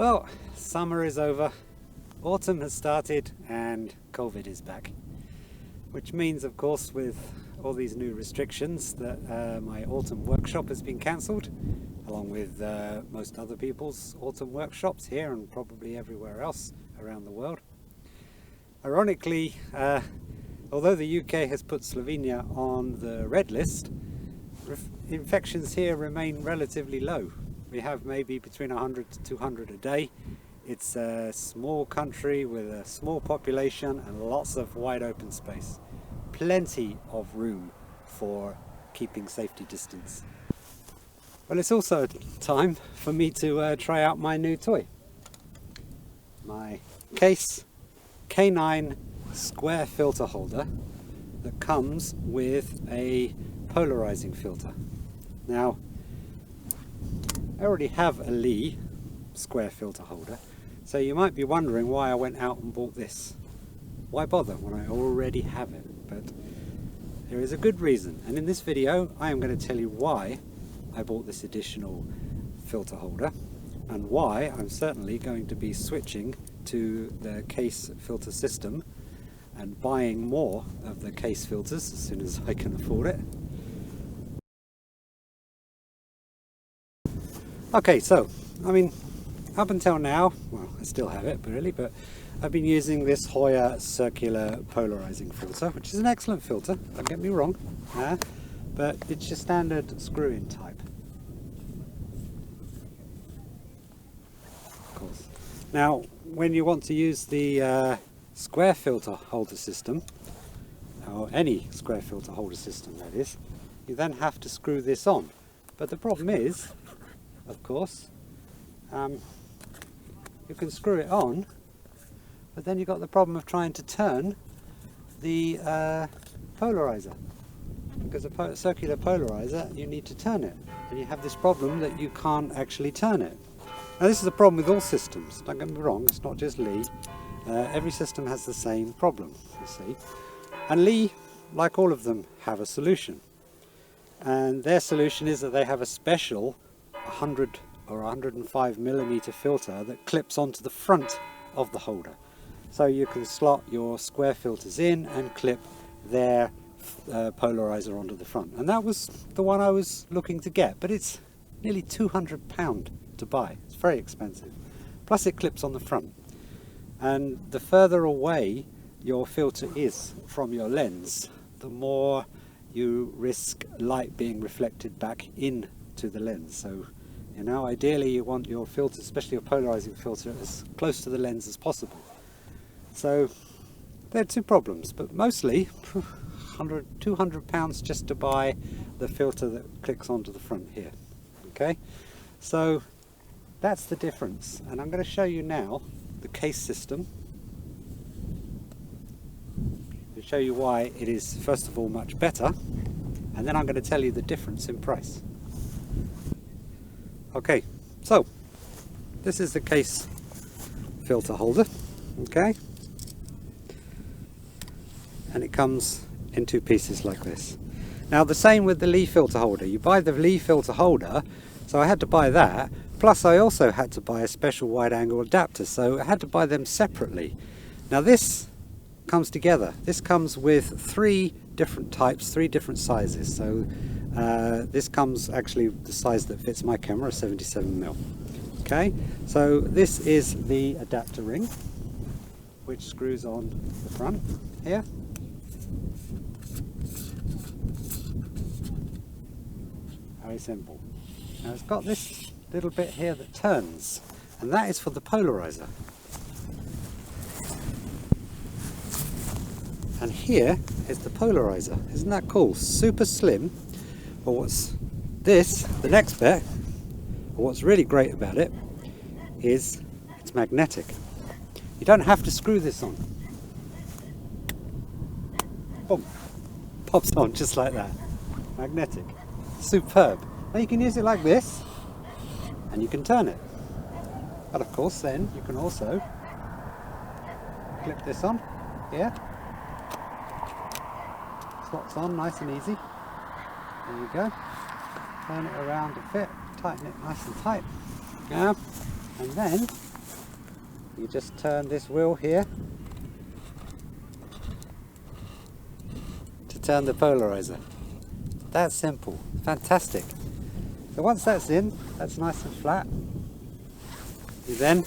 Well, summer is over, autumn has started and COVID is back. Which means, of course, with all these new restrictions that my autumn workshop has been cancelled, along with most other people's autumn workshops here and probably everywhere else around the world. Ironically, although the UK has put Slovenia on the red list, infections here remain relatively low. We have maybe between 100 to 200 a day. It's a small country with a small population and lots of wide open space. Plenty of room for keeping safety distance. Well, it's also time for me to try out my new toy. My Kase K9 square filter holder that comes with a polarizing filter. Now, I already have a Lee square filter holder, so you might be wondering why I went out and bought this. Why bother when I already have it? But there is a good reason, and in this video I am going to tell you why I bought this additional filter holder and why I'm certainly going to be switching to the Kase filter system and buying more of the Kase filters as soon as I can afford it. Okay, so I mean, up until now, well, I still have it really, but I've been using this Hoya circular polarizing filter, which is an excellent filter, don't get me wrong, but it's your standard screw-in type. Of course. Now, when you want to use the square filter holder system, or any square filter holder system that is, you then have to screw this on. But the problem is, of course, you can screw it on, but then you've got the problem of trying to turn the polarizer. Because a circular polarizer, you need to turn it, and you have this problem that you can't actually turn it. Now, this is a problem with all systems, don't get me wrong, it's not just Lee. Every system has the same problem, you see. And Lee, like all of them, have a solution. And their solution is that they have a special 100 or 105 millimeter filter that clips onto the front of the holder. So you can slot your square filters in and clip their polarizer onto the front. And that was the one I was looking to get, but it's nearly £200 to buy. It's very expensive. Plus it clips on the front. And the further away your filter is from your lens, the more you risk light being reflected back into the lens. So, you know, ideally you want your filter, especially your polarizing filter, as close to the lens as possible. So there are two problems, but mostly £200 just to buy the filter that clicks onto the front here. Okay, so that's the difference, and I'm going to show you now the Kase system to show you why it is first of all much better, and then I'm going to tell you the difference in price. Okay, so this is the Kase filter holder, okay, and it comes in two pieces like this. Now the same with the Lee filter holder. You buy the Lee filter holder, so I had to buy that, plus I also had to buy a special wide angle adapter, so I had to buy them separately. Now this comes together. This comes with three different types, three different sizes. So this comes actually the size that fits my camera, 77mm. Okay, so this is the adapter ring, which screws on the front here. Very simple. Now it's got this little bit here that turns, and that is for the polarizer. And here is the polarizer. Isn't that cool? Super slim. But what's this, the next bit, what's really great about it is it's magnetic. You don't have to screw this on. Boom. Pops on just like that. Magnetic. Superb. Now you can use it like this, and you can turn it. But of course then you can also clip this on here. Slots on nice and easy. There you go. Turn it around to fit, tighten it nice and tight. Yeah. And then you just turn this wheel here to turn the polarizer. That's simple, fantastic. So once that's in, that's nice and flat, you then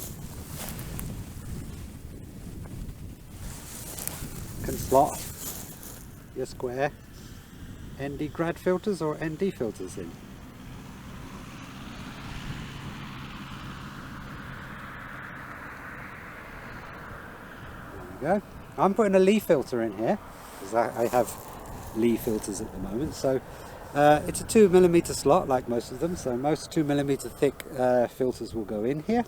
can slot your square ND grad filters or ND filters in. There we go. I'm putting a Lee filter in here because I have Lee filters at the moment. So it's a 2mm slot like most of them. So most 2mm thick filters will go in here.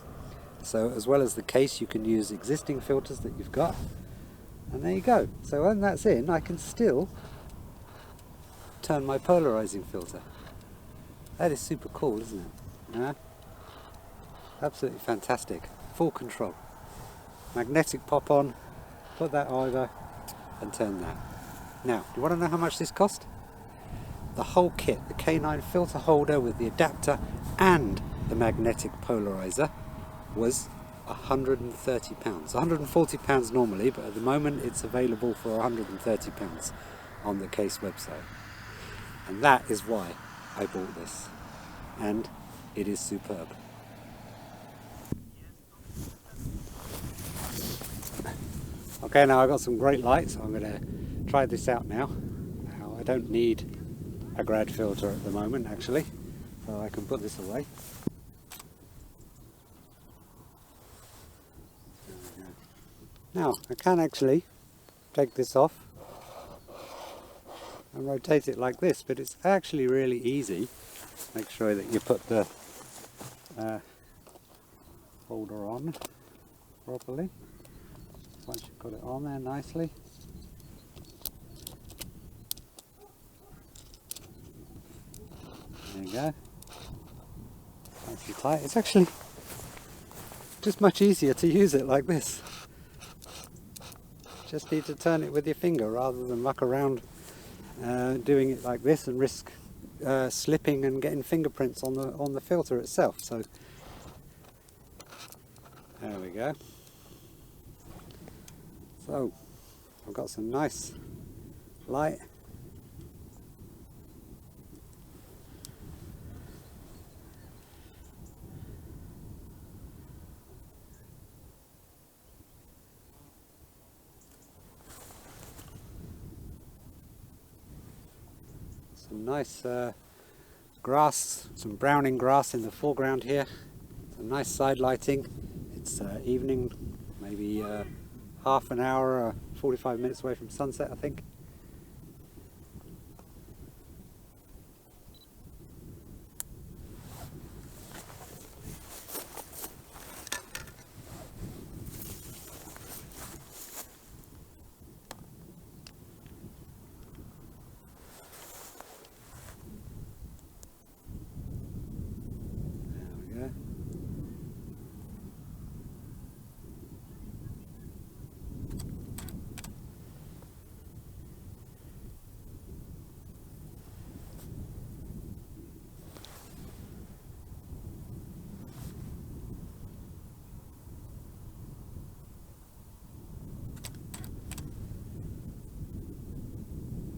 So as well as the case, you can use existing filters that you've got. And there you go. So when that's in, I can still turn my polarizing filter. That is super cool, isn't it? Yeah? Absolutely fantastic. Full control. Magnetic pop on, put that over and turn that. Now, do you want to know how much this cost? The whole kit, the K9 filter holder with the adapter and the magnetic polarizer, was £130. £140 normally, but at the moment it's available for £130 on the Kase website. And that is why I bought this. And it is superb. Okay, now I've got some great lights. I'm going to try this out now. Now I don't need a grad filter at the moment actually, so I can put this away. Now I can actually take this off and rotate it like this, but it's actually really easy. Make sure that you put the holder on properly. Once you've got it on there nicely, there you go, nice and tight. It's actually just much easier to use it like this. Just need to turn it with your finger rather than muck around doing it like this and risk slipping and getting fingerprints on the filter itself. So there we go. So I've got some nice light. Some nice grass, some browning grass in the foreground here. Some nice side lighting. It's evening, maybe half an hour or 45 minutes away from sunset, I think. There we go.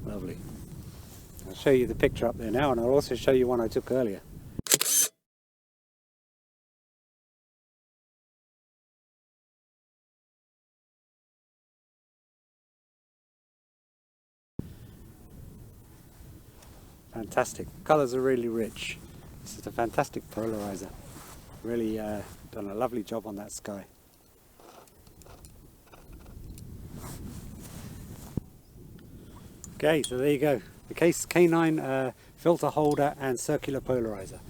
Lovely. I'll show you the picture up there now, and I'll also show you one I took earlier. Fantastic. Colours are really rich. This is a fantastic polarizer. Really done a lovely job on that sky. Okay, so there you go. The Kase K9 filter holder and circular polarizer.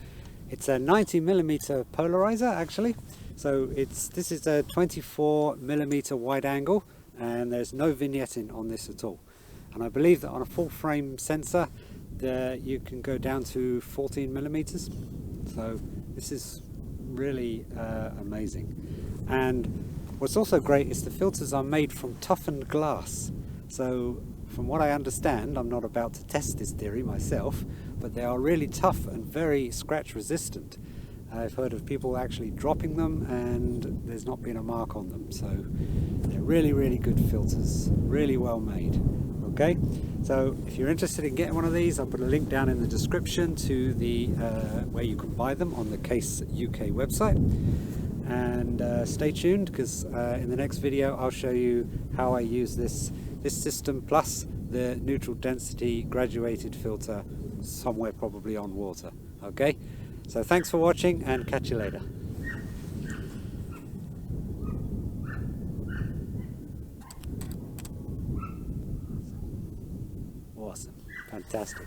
It's a 90mm polarizer actually. So this is a 24mm wide angle, and there's no vignetting on this at all. And I believe that on a full frame sensor you can go down to 14mm. So this is really amazing. And what's also great is the filters are made from toughened glass. So from what I understand, I'm not about to test this theory myself, but they are really tough and very scratch resistant. I've heard of people actually dropping them and there's not been a mark on them, so they're really, really good filters, really well made. Okay, so if you're interested in getting one of these, I'll put a link down in the description to the where you can buy them on the Kase UK website. And stay tuned, because in the next video I'll show you how I use this system plus the neutral density graduated filter somewhere probably on water. Okay, so thanks for watching and catch you later. Awesome, fantastic.